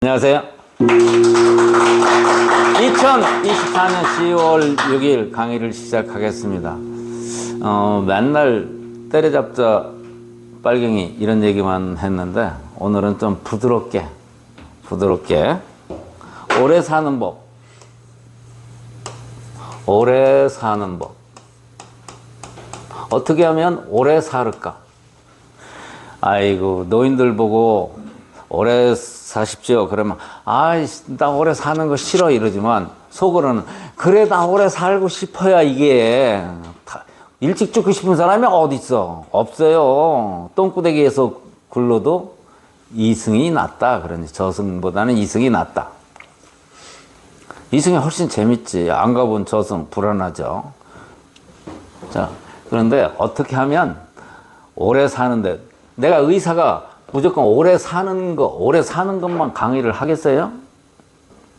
안녕하세요. 2024년 10월 6일 강의를 시작하겠습니다. 맨날 때려잡자 빨갱이 이런 얘기만 했는데 오늘은 좀 부드럽게 오래 사는 법, 어떻게 하면 오래 살을까? 아이고, 노인들 보고 오래 사십시오 그러면 나 오래 사는 거 싫어 이러지만 속으로는 그래 나 오래 살고 싶어야. 이게 일찍 죽고 싶은 사람이 어디 있어? 없어요. 똥구대기에서 굴러도 이승이 낫다. 그러니 저승보다는 이승이 낫다. 이승이 훨씬 재밌지. 안 가본 저승 불안하죠. 자, 그런데 어떻게 하면 오래 사는데, 내가 의사가 무조건 오래 사는 것만 강의를 하겠어요?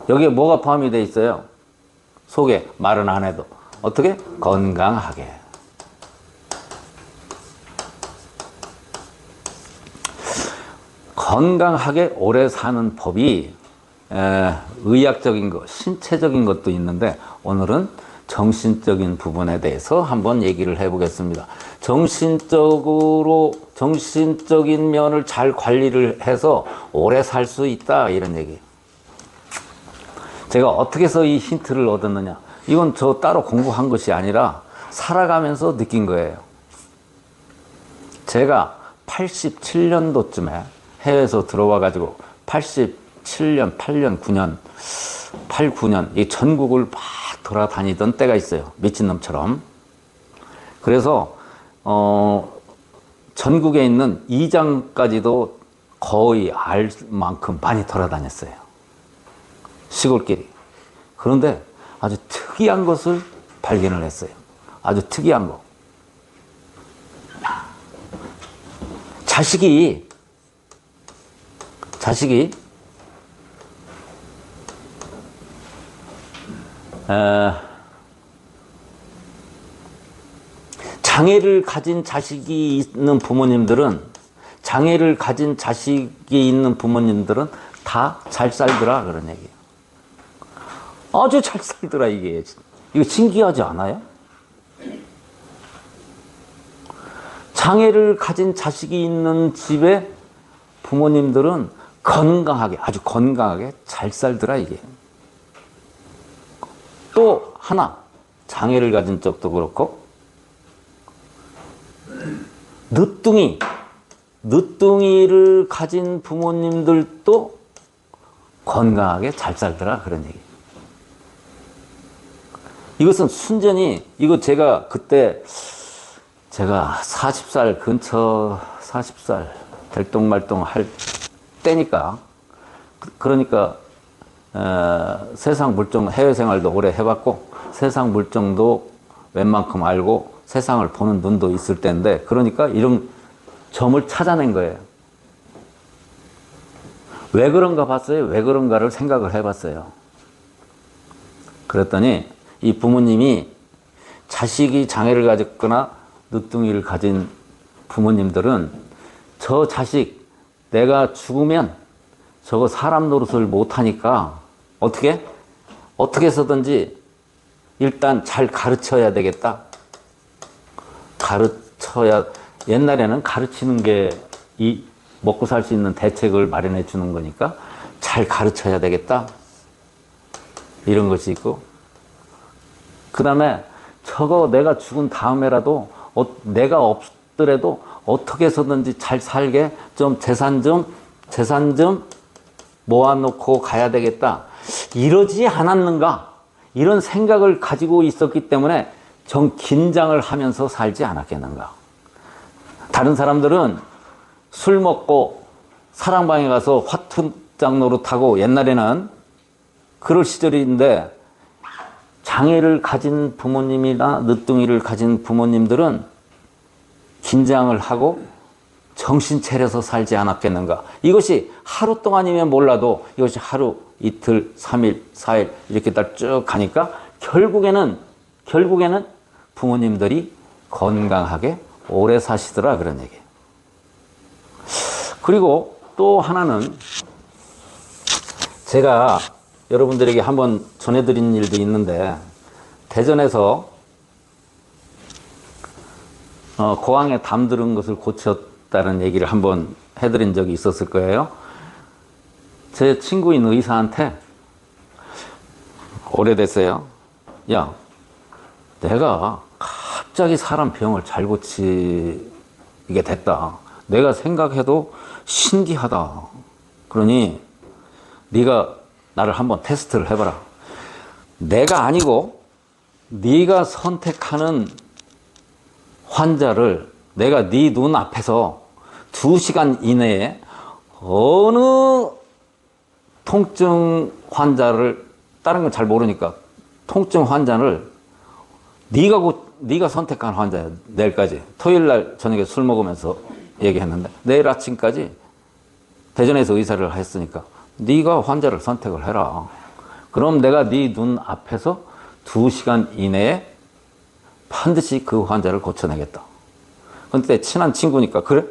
여기에 뭐가 포함이 돼 있어요? 속에 말은 안 해도. 어떻게? 건강하게. 건강하게 오래 사는 법이 의학적인 것, 신체적인 것도 있는데 오늘은 정신적인 부분에 대해서 한번 얘기를 해보겠습니다. 정신적인 면을 잘 관리를 해서 오래 살 수 있다, 이런 얘기. 제가 어떻게 해서 이 힌트를 얻었느냐? 이건 저 따로 공부한 것이 아니라 살아가면서 느낀 거예요. 제가 87년도쯤에 해외에서 들어와 가지고 87년, 8년, 9년, 8, 9년 이 전국을 막 돌아다니던 때가 있어요. 미친놈처럼. 그래서 전국에 있는 이장까지도 거의 알 만큼 많이 돌아다녔어요. 시골끼리. 그런데 아주 특이한 것을 발견을 했어요. 아주 특이한 거. 자식이 장애를 가진 자식이 있는 부모님들은 다 잘 살더라, 그런 얘기예요. 아주 잘 살더라. 이거 신기하지 않아요? 장애를 가진 자식이 있는 집에 부모님들은 아주 건강하게 잘 살더라, 이게. 또 하나, 장애를 가진 쪽도 그렇고, 늦둥이를 가진 부모님들도 건강하게 잘 살더라, 그런 얘기. 이것은 순전히, 이거 제가 그때, 제가 40살 될똥말똥 할 때니까, 그러니까 세상 물정, 해외 생활도 오래 해봤고 세상 물정도 웬만큼 알고 세상을 보는 눈도 있을 때인데, 그러니까 이런 점을 찾아낸 거예요. 왜 그런가 봤어요. 왜 그런가를 생각을 해봤어요. 그랬더니 이 부모님이 자식이 장애를 가졌거나 늦둥이를 가진 부모님들은 저 자식 내가 죽으면 저거 사람 노릇을 못하니까 어떻게 해서든지 일단 잘 가르쳐야 되겠다. 옛날에는 가르치는 게 이 먹고 살 수 있는 대책을 마련해 주는 거니까 잘 가르쳐야 되겠다. 이런 것이 있고, 그 다음에 저거 내가 죽은 다음에라도 내가 없더라도 어떻게 해서든지 잘 살게 좀 재산 좀 모아놓고 가야 되겠다. 이러지 않았는가? 이런 생각을 가지고 있었기 때문에 좀 긴장을 하면서 살지 않았겠는가? 다른 사람들은 술 먹고 사랑방에 가서 화투장 노릇하고, 옛날에는 그럴 시절인데, 장애를 가진 부모님이나 늦둥이를 가진 부모님들은 긴장을 하고 정신 차려서 살지 않았겠는가. 이것이 하루 동안이면 몰라도 이것이 하루, 이틀, 3일, 4일 이렇게 쭉 가니까 결국에는 부모님들이 건강하게 오래 사시더라, 그런 얘기예요. 그리고 또 하나는 제가 여러분들에게 한번 전해드린 일도 있는데, 대전에서 고항에 담 들은 것을 고쳤다는 얘기를 한번 해드린 적이 있었을 거예요. 제 친구인 의사한테 오래됐어요. 야, 내가 갑자기 사람 병을 잘 고치게 됐다. 내가 생각해도 신기하다. 그러니 네가 나를 한번 테스트를 해봐라. 내가 아니고 네가 선택하는 환자를 내가 네 눈 앞에서 2시간 이내에 어느 통증 환자를, 다른 건 잘 모르니까 통증 환자를 네가 선택한 환자야. 내일까지, 토요일 날 저녁에 술 먹으면서 얘기했는데, 내일 아침까지 대전에서 의사를 했으니까 네가 환자를 선택을 해라. 그럼 내가 네 눈 앞에서 2시간 이내에 반드시 그 환자를 고쳐내겠다. 근데 친한 친구니까 그래?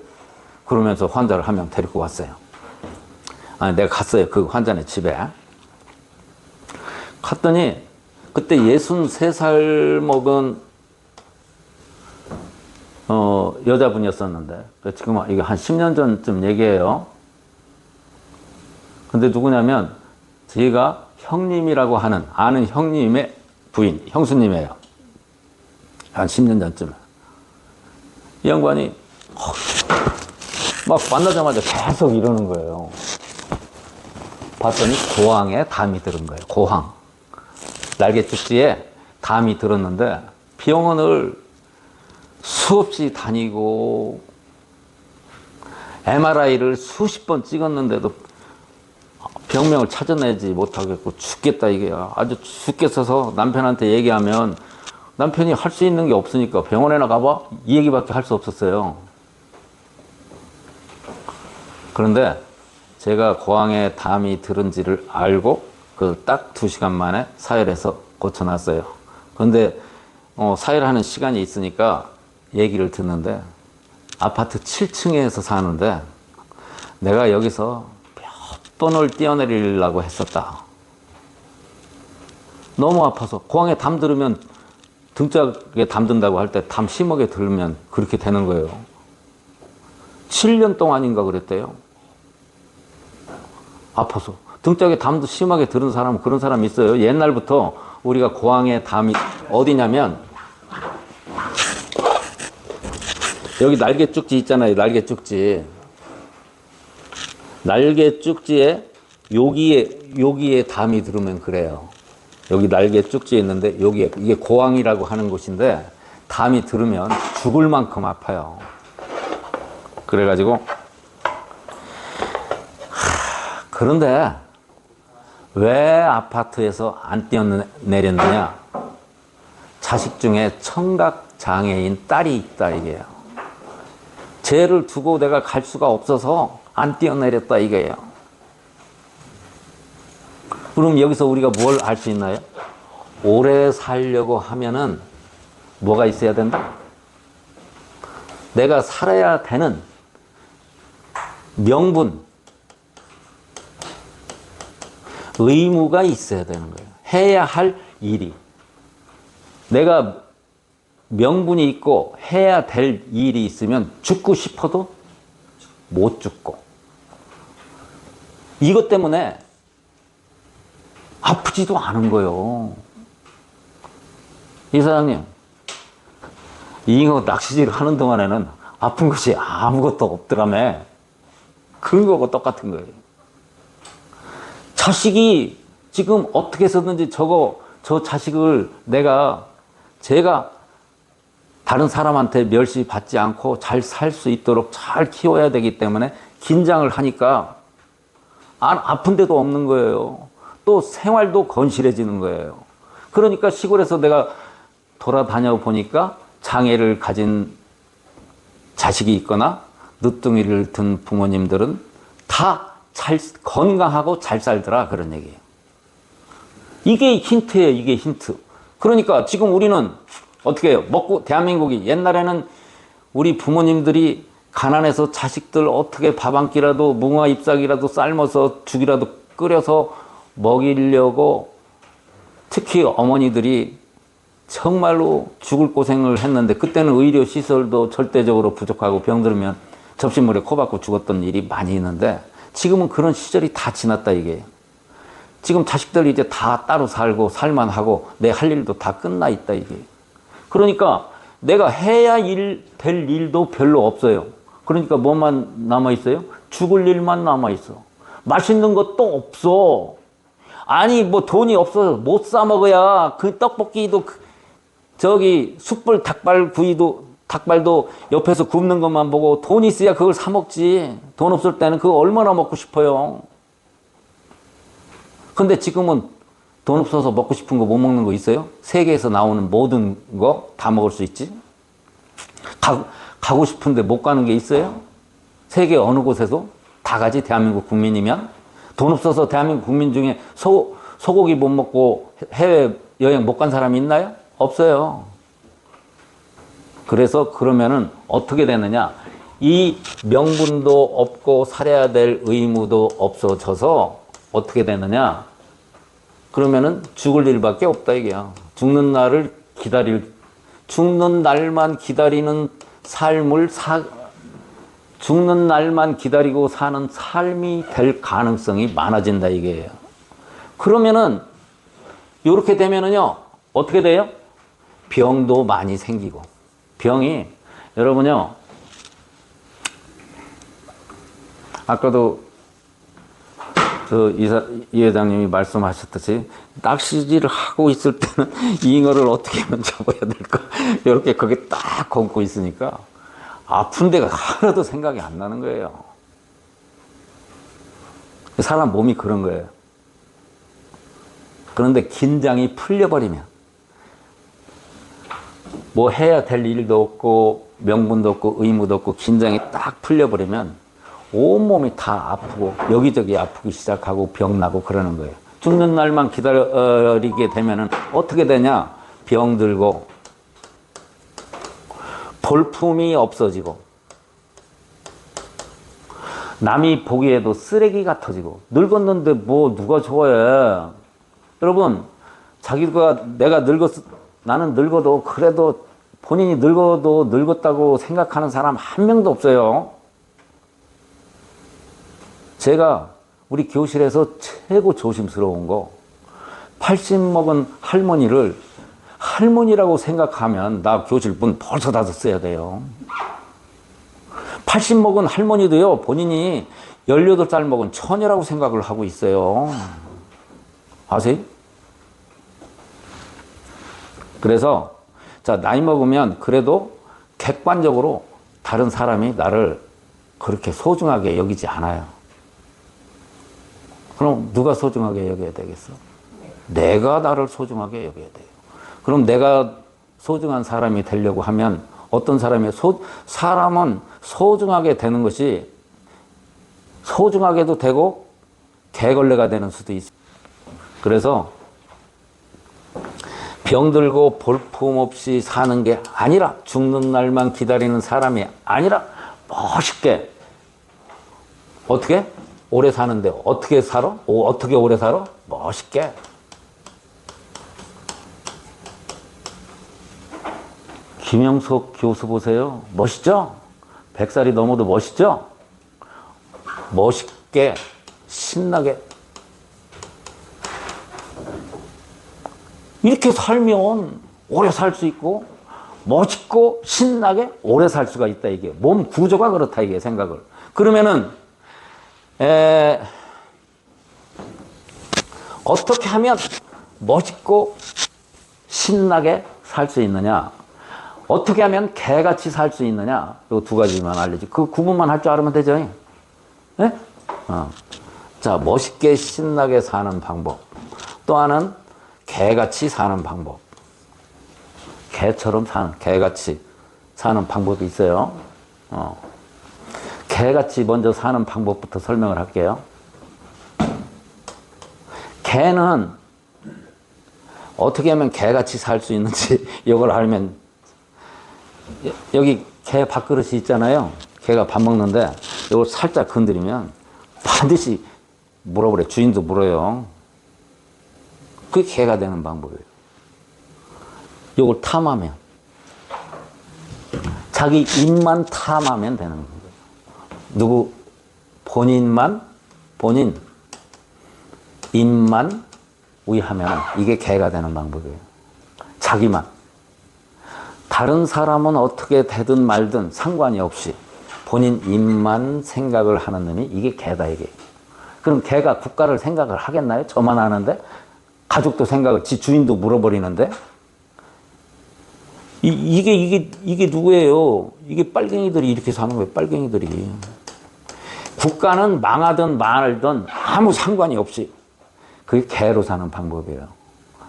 그러면서 환자를 한 명 데리고 왔어요. 아니, 내가 갔어요. 그 환자네 집에. 갔더니 그때 63살 먹은 여자분이었었는데, 지금 이게 한 10년 전쯤 얘기예요. 근데 누구냐면 제가 형님이라고 하는, 아는 형님의 부인, 형수님이에요. 한 10년 전쯤에. 이 양반이 막 만나자마자 계속 이러는 거예요. 봤더니 고항에 담이 들은 거예요. 고항. 날개축지에 담이 들었는데 병원을 수없이 다니고 MRI를 수십 번 찍었는데도 병명을 찾아내지 못하겠고 죽겠다 이게야. 아주 죽겠어서 남편한테 얘기하면 남편이 할 수 있는 게 없으니까 병원에나 가봐? 이 얘기밖에 할 수 없었어요. 그런데 제가 고항에 담이 들은지를 알고 그 딱 2시간 만에 사열해서 고쳐놨어요. 그런데 사열하는 시간이 있으니까 얘기를 듣는데, 아파트 7층에서 사는데 내가 여기서 몇 번을 뛰어내리려고 했었다. 너무 아파서. 고항에 담 들으면, 등짝에 담 든다고 할 때 담 심하게 들으면 그렇게 되는 거예요. 7년 동안인가 그랬대요. 아파서. 등짝에 담도 심하게 들은 사람은 그런 사람이 있어요. 옛날부터 우리가 고항에 담이 어디냐면, 여기 날개축지 있잖아요. 날개축지. 날개축지에 여기에 담이 들으면 그래요. 여기 날개축지에 있는데 여기에, 이게 고항이라고 하는 곳인데 담이 들으면 죽을 만큼 아파요. 그래가지고 그런데 왜 아파트에서 안 뛰어내렸느냐? 자식 중에 청각장애인 딸이 있다 이게요. 쟤를 두고 내가 갈 수가 없어서 안 뛰어내렸다 이게요. 그럼 여기서 우리가 뭘 알 수 있나요? 오래 살려고 하면은 뭐가 있어야 된다? 내가 살아야 되는 명분, 의무가 있어야 되는 거예요. 해야 할 일이. 내가 명분이 있고 해야 될 일이 있으면 죽고 싶어도 못 죽고. 이것 때문에 아프지도 않은 거예요. 이사장님, 잉어 낚시질 하는 동안에는 아픈 것이 아무것도 없더라며. 그런 거하고 똑같은 거예요. 자식이 지금 어떻게 해서든지 저 자식을 제가 다른 사람한테 멸시받지 않고 잘 살 수 있도록 잘 키워야 되기 때문에 긴장을 하니까 아픈 데도 없는 거예요. 또 생활도 건실해지는 거예요. 그러니까 시골에서 내가 돌아다녀 보니까 장애를 가진 자식이 있거나 늦둥이를 든 부모님들은 다 건강하고 잘 살더라, 그런 얘기예요. 이게 힌트예요. 이게 힌트. 그러니까 지금 우리는 어떻게 해요? 대한민국이 옛날에는 우리 부모님들이 가난해서 자식들 어떻게 밥 한 끼라도, 무궁화 잎사귀라도 삶아서 죽이라도 끓여서 먹이려고 특히 어머니들이 정말로 죽을 고생을 했는데 그때는 의료 시설도 절대적으로 부족하고 병들면 접시물에 코 박고 죽었던 일이 많이 있는데 지금은 그런 시절이 다 지났다 이게. 지금 자식들이 이제 다 따로 살고 살만하고 내 할 일도 다 끝나 있다 이게. 그러니까 내가 해야 될 일도 별로 없어요. 그러니까 뭐만 남아있어요? 죽을 일만 남아있어. 맛있는 것도 없어. 아니 뭐 돈이 없어서 못 사 먹어야 그 떡볶이도 저기 숯불 닭발도 옆에서 굽는 것만 보고 돈 있어야 그걸 사 먹지. 돈 없을 때는 그거 얼마나 먹고 싶어요. 근데 지금은 돈 없어서 먹고 싶은 거 못 먹는 거 있어요? 세계에서 나오는 모든 거 다 먹을 수 있지? 가고 싶은데 못 가는 게 있어요? 세계 어느 곳에서? 다 가지 대한민국 국민이면? 돈 없어서 대한민국 국민 중에 소고기 못 먹고 해외 여행 못 간 사람이 있나요? 없어요. 그래서 그러면은 어떻게 되느냐? 이 명분도 없고 살아야 될 의무도 없어져서 어떻게 되느냐? 그러면은 죽을 일밖에 없다 이게야. 죽는 날만 기다리는 삶을 죽는 날만 기다리고 사는 삶이 될 가능성이 많아진다 이게예요. 그러면은 이렇게 되면은요 어떻게 돼요? 병도 많이 생기고. 병이 여러분요 아까도 이 회장님이 말씀하셨듯이 낚시질을 하고 있을 때는 잉어를 어떻게 하면 잡아야 될까 이렇게 거기 딱 걷고 있으니까 아픈 데가 하나도 생각이 안 나는 거예요. 사람 몸이 그런 거예요. 그런데 긴장이 풀려버리면 뭐 해야 될 일도 없고 명분도 없고 의무도 없고 긴장이 딱 풀려버리면 온몸이 다 아프고 여기저기 아프기 시작하고 병나고 그러는 거예요. 죽는 날만 기다리게 되면은 어떻게 되냐? 병들고 볼품이 없어지고 남이 보기에도 쓰레기 같아지고. 늙었는데 뭐 누가 좋아해? 여러분 나는 늙어도 그래도 본인이 늙어도 늙었다고 생각하는 사람 한 명도 없어요. 제가 우리 교실에서 최고 조심스러운 거 80 먹은 할머니를 할머니라고 생각하면 나 교실 문 벌써 닫았어야 돼요. 80 먹은 할머니도요 본인이 18살 먹은 처녀라고 생각을 하고 있어요. 아세요? 그래서 자 나이 먹으면 그래도 객관적으로 다른 사람이 나를 그렇게 소중하게 여기지 않아요. 그럼 누가 소중하게 여겨야 되겠어? 내가 나를 소중하게 여겨야 돼요. 그럼 내가 소중한 사람이 되려고 하면 어떤 사람은 소중하게 되는 것이 소중하게도 되고 개걸레가 되는 수도 있어요. 그래서 병들고 볼품없이 사는 게 아니라 죽는 날만 기다리는 사람이 아니라 멋있게 어떻게? 오래 사는데 어떻게 살아? 어떻게 오래 살아? 멋있게. 김영석 교수 보세요. 멋있죠? 100살이 넘어도 멋있죠? 멋있게 신나게 이렇게 살면 오래 살 수 있고 멋있고 신나게 오래 살 수가 있다 이게. 몸 구조가 그렇다 이게 생각을. 그러면은 어떻게 하면 멋있고 신나게 살 수 있느냐? 어떻게 하면 개같이 살 수 있느냐? 이 두 가지만 알려지. 그 구분만 할 줄 알면 되죠. 네? 자, 멋있게 신나게 사는 방법. 또 하나는 개같이 사는 방법. 개같이 사는 방법이 있어요. 개같이 먼저 사는 방법부터 설명을 할게요. 개는 어떻게 하면 개같이 살 수 있는지 이걸 알면, 여기 개 밥그릇이 있잖아요. 개가 밥 먹는데 이걸 살짝 건드리면 반드시 물어버려. 주인도 물어요. 그게 개가 되는 방법이에요. 이걸 탐하면, 자기 입만 탐하면 되는 거예요. 누구 본인 입만 위하면 이게 개가 되는 방법이에요. 자기만. 다른 사람은 어떻게 되든 말든 상관이 없이 본인 입만 생각을 하는 놈이 이게 개다, 이게. 그럼 개가 국가를 생각을 하겠나요? 저만 하는데? 가족도 생각을, 지 주인도 물어버리는데? 이게 누구예요? 이게 빨갱이들이 이렇게 사는 거예요, 빨갱이들이. 국가는 망하든 말든 아무 상관이 없이. 그게 개로 사는 방법이에요.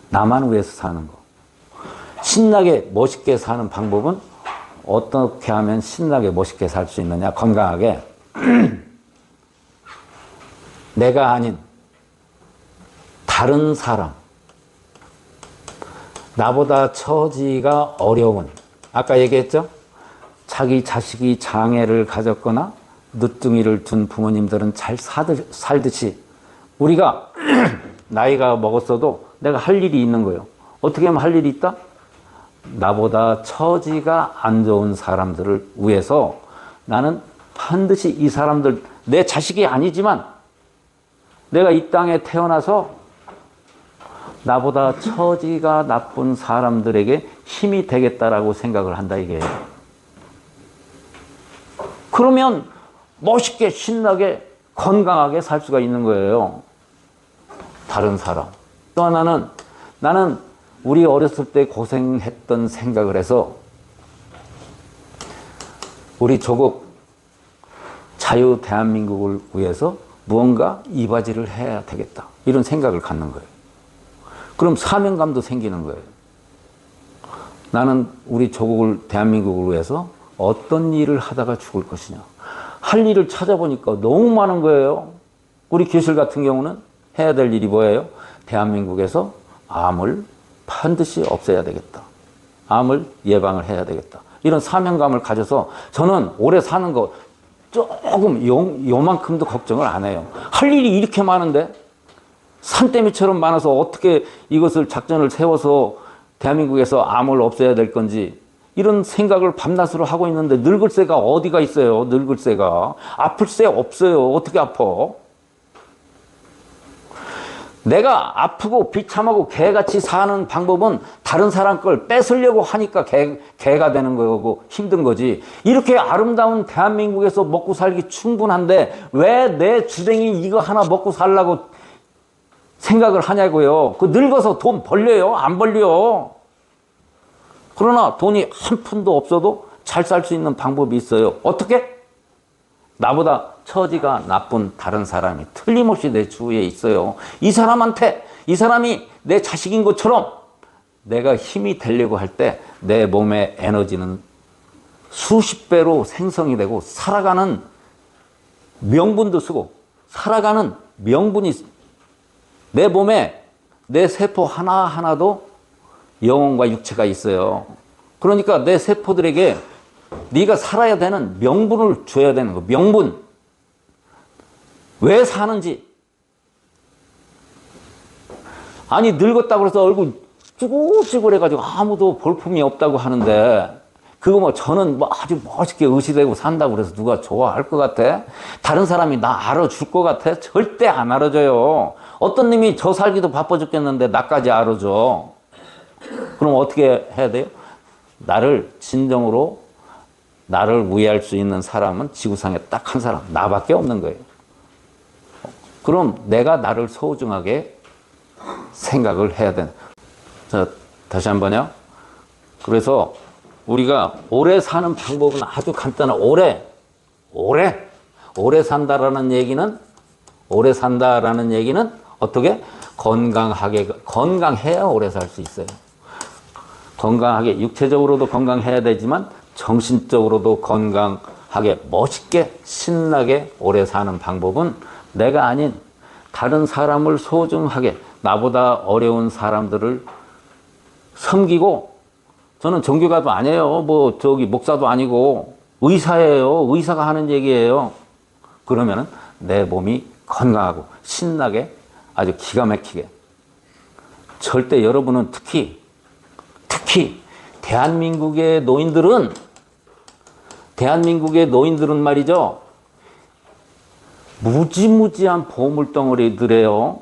나만 위해서 사는 거. 신나게 멋있게 사는 방법은 어떻게 하면 신나게 멋있게 살 수 있느냐, 건강하게. 내가 아닌 다른 사람, 나보다 처지가 어려운, 아까 얘기했죠? 자기 자식이 장애를 가졌거나 늦둥이를 둔 부모님들은 잘 살듯이 우리가 나이가 먹었어도 내가 할 일이 있는 거예요. 어떻게 하면 할 일이 있다? 나보다 처지가 안 좋은 사람들을 위해서 나는 반드시 이 사람들, 내 자식이 아니지만 내가 이 땅에 태어나서 나보다 처지가 나쁜 사람들에게 힘이 되겠다라고 생각을 한다, 이게. 그러면 멋있게 신나게 건강하게 살 수가 있는 거예요. 다른 사람. 또 하나는 나는 우리 어렸을 때 고생했던 생각을 해서 우리 조국 자유 대한민국을 위해서 무언가 이바지를 해야 되겠다, 이런 생각을 갖는 거예요. 그럼 사명감도 생기는 거예요. 나는 우리 조국을, 대한민국을 위해서 어떤 일을 하다가 죽을 것이냐. 할 일을 찾아보니까 너무 많은 거예요. 우리 교실 같은 경우는 해야 될 일이 뭐예요? 대한민국에서 암을 반드시 없애야 되겠다. 암을 예방을 해야 되겠다. 이런 사명감을 가져서 저는 오래 사는 거 조금 요만큼도 걱정을 안 해요. 할 일이 이렇게 많은데, 산더미처럼 많아서 어떻게 이것을 작전을 세워서 대한민국에서 암을 없애야 될 건지, 이런 생각을 밤낮으로 하고 있는데 늙을 새가 어디가 있어요? 늙을 새가. 아플 새 없어요. 어떻게 아파? 내가 아프고 비참하고 개같이 사는 방법은 다른 사람 걸 뺏으려고 하니까 개가 되는 거고 힘든 거지. 이렇게 아름다운 대한민국에서 먹고 살기 충분한데 왜 내 주댕이 이거 하나 먹고 살라고 생각을 하냐고요. 그 늙어서 돈 벌려요? 안 벌려. 그러나 돈이 한 푼도 없어도 잘 살 수 있는 방법이 있어요. 어떻게? 나보다 처지가 나쁜 다른 사람이 틀림없이 내 주위에 있어요. 이 사람한테, 이 사람이 내 자식인 것처럼 내가 힘이 되려고 할 때 내 몸의 에너지는 수십 배로 생성이 되고 살아가는 명분도 쓰고 살아가는 명분이, 내 몸에 내 세포 하나하나도 영혼과 육체가 있어요. 그러니까 내 세포들에게 네가 살아야 되는 명분을 줘야 되는 거. 명분. 왜 사는지. 아니 늙었다고 해서 얼굴 쭈글쭈글해가지고 아무도 볼품이 없다고 하는데 그거 뭐 저는 뭐 아주 멋있게 의시되고 산다고 그래서 누가 좋아할 것 같아? 다른 사람이 나 알아줄 것 같아? 절대 안 알아줘요. 어떤 님이 저 살기도 바빠 죽겠는데 나까지 알아줘. 그럼 어떻게 해야 돼요? 나를 진정으로 나를 위할 수 있는 사람은 지구상에 딱 한 사람, 나밖에 없는 거예요. 그럼 내가 나를 소중하게 생각을 해야 되는. 자, 다시 한번요. 그래서 우리가 오래 사는 방법은 아주 간단한, 오래 산다라는 얘기는, 어떻게? 건강해야 오래 살 수 있어요. 건강하게, 육체적으로도 건강해야 되지만 정신적으로도 건강하게, 멋있게, 신나게 오래 사는 방법은 내가 아닌 다른 사람을 소중하게, 나보다 어려운 사람들을 섬기고, 저는 종교가도 아니에요. 목사도 아니고 의사예요. 의사가 하는 얘기예요. 그러면은 내 몸이 건강하고 신나게 아주 기가 막히게 절대 여러분은 특히 대한민국의 노인들은 말이죠. 무지무지한 보물덩어리들이에요.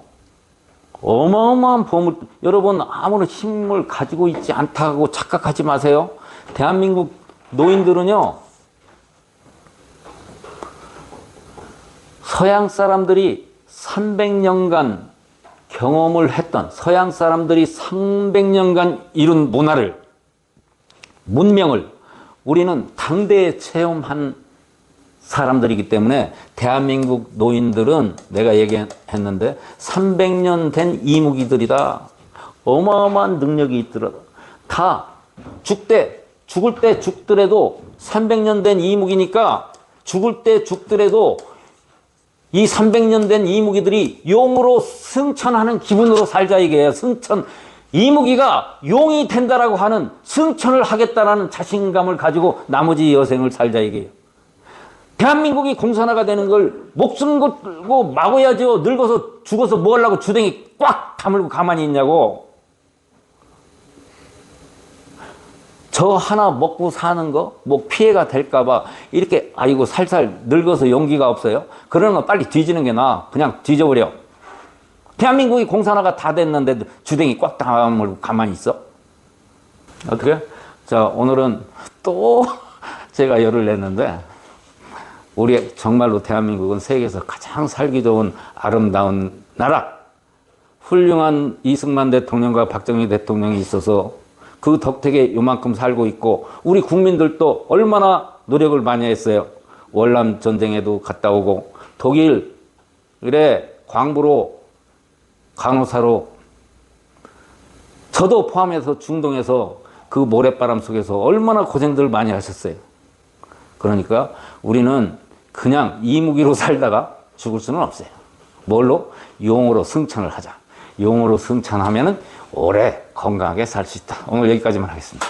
어마어마한 보물. 여러분 아무런 힘을 가지고 있지 않다고 착각하지 마세요. 대한민국 노인들은요. 서양 사람들이 300년간 경험을 했던, 서양 사람들이 300년간 이룬 문명을 우리는 당대에 체험한 사람들이기 때문에 대한민국 노인들은 내가 얘기했는데 300년 된 이무기들이다. 어마어마한 능력이 있더라. 다 죽을 때 죽더라도 300년 된 이무기니까 죽을 때 죽더라도 이 300년 된 이무기들이 용으로 승천하는 기분으로 살자 이게요. 승천. 이무기가 용이 된다라고 하는 승천을 하겠다라는 자신감을 가지고 나머지 여생을 살자 이게요. 대한민국이 공산화가 되는 걸 목숨 걸고 막아야죠. 늙어서 죽어서 뭐 하려고 주댕이 꽉 다물고 가만히 있냐고. 저 하나 먹고 사는 거 뭐 피해가 될까봐 이렇게 아이고 살살 늙어서 용기가 없어요. 그러는 거 빨리 뒤지는 게 나아. 그냥 뒤져버려. 대한민국이 공산화가 다 됐는데 주댕이 꽉 다물고 가만히 있어? 어떻게? 자, 오늘은 또 제가 열을 냈는데 우리 정말로 대한민국은 세계에서 가장 살기 좋은 아름다운 나라. 훌륭한 이승만 대통령과 박정희 대통령이 있어서 그 덕택에 요만큼 살고 있고 우리 국민들도 얼마나 노력을 많이 했어요. 월남 전쟁에도 갔다 오고 독일에 광부로 간호사로 저도 포함해서 중동에서 그 모래바람 속에서 얼마나 고생들 많이 하셨어요. 그러니까 우리는 그냥 이무기로 살다가 죽을 수는 없어요. 뭘로? 용으로 승천을 하자. 용으로 승천하면은 오래 건강하게 살 수 있다. 오늘 여기까지만 하겠습니다.